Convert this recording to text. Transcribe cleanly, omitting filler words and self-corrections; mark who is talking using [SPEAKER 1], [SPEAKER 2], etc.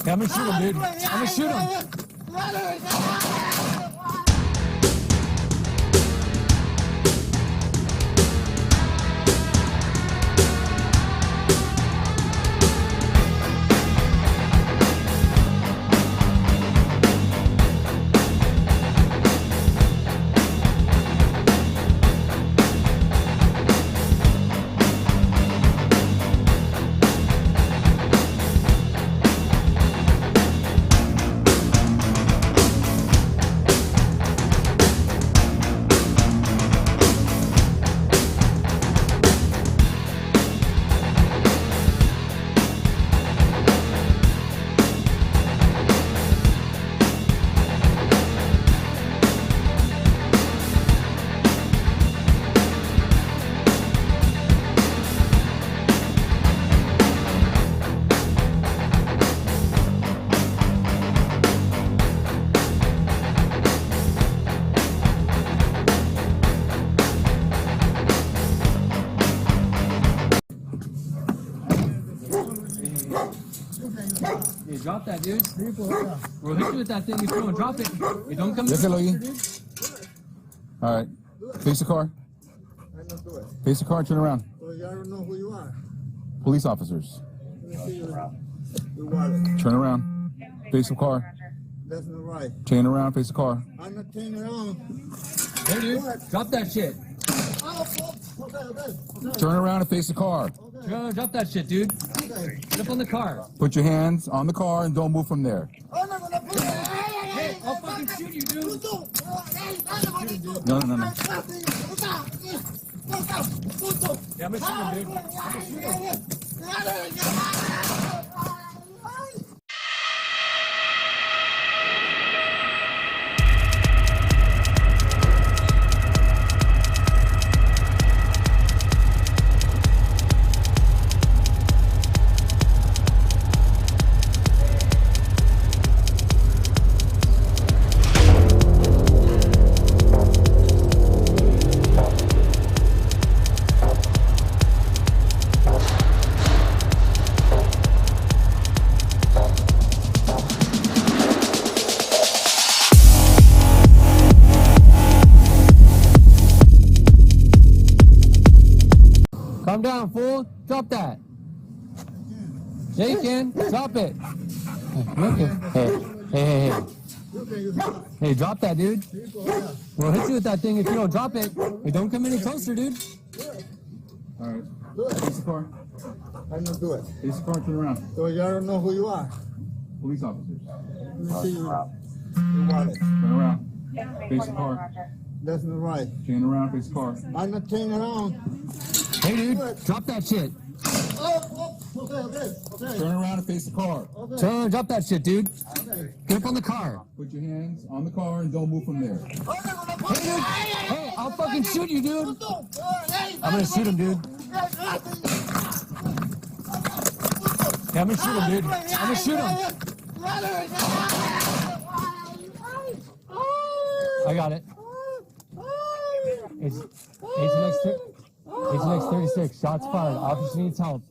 [SPEAKER 1] Hey, I'm gonna shoot him, dude. I'm gonna shoot him. Hey, drop that, dude. We'll hit you with that thing you throw and drop it. Hey, don't come
[SPEAKER 2] Yes, hello, you. All right. Face the car. Face the car, turn around.
[SPEAKER 3] Well, I don't know who you are.
[SPEAKER 2] Police officers.
[SPEAKER 3] Let me see your wallet.
[SPEAKER 2] Turn around. Face the car.
[SPEAKER 3] That's not right.
[SPEAKER 2] Turn around, face the car.
[SPEAKER 3] I'm not turning around.
[SPEAKER 1] Hey, dude. Drop that shit.
[SPEAKER 3] Okay.
[SPEAKER 2] Turn around and face the car.
[SPEAKER 1] Drop that shit, dude.
[SPEAKER 3] Okay.
[SPEAKER 1] Get up on the car.
[SPEAKER 2] Put your hands on the car and don't move from there.
[SPEAKER 3] I'm not gonna put it.
[SPEAKER 1] Hey, I'll fucking shoot you, dude.
[SPEAKER 2] No, no, no.
[SPEAKER 1] Yeah, I'm gonna shoot him, dude. I'm gonna shoot him. Calm down, fool. Drop that. Yeah, you can. Drop it. Hey. Hey, drop that, dude. We'll hit you with that thing if you don't drop it. Hey, don't come any closer, dude.
[SPEAKER 2] All right. Face the car.
[SPEAKER 3] I'm not doing it.
[SPEAKER 2] Face the car, turn around.
[SPEAKER 3] So I don't know who you are.
[SPEAKER 2] Police officers.
[SPEAKER 3] Let me see your wallet.
[SPEAKER 2] Turn around. Face the car.
[SPEAKER 3] That's not right.
[SPEAKER 2] Turn around, face the car.
[SPEAKER 3] I'm not turning around.
[SPEAKER 1] Hey, dude. Drop that shit.
[SPEAKER 3] Okay.
[SPEAKER 2] Turn around and face the car.
[SPEAKER 1] Drop that shit, dude.
[SPEAKER 3] Okay.
[SPEAKER 1] Get up on the car.
[SPEAKER 2] Put your hands on the car and don't move from there.
[SPEAKER 1] Hey, dude. Hey, I'll fucking shoot you, dude. I'm gonna shoot him, dude. Yeah, I'm gonna shoot him, dude. I'm gonna shoot him. I got it. It's next 36. Shots fired. Officer needs help.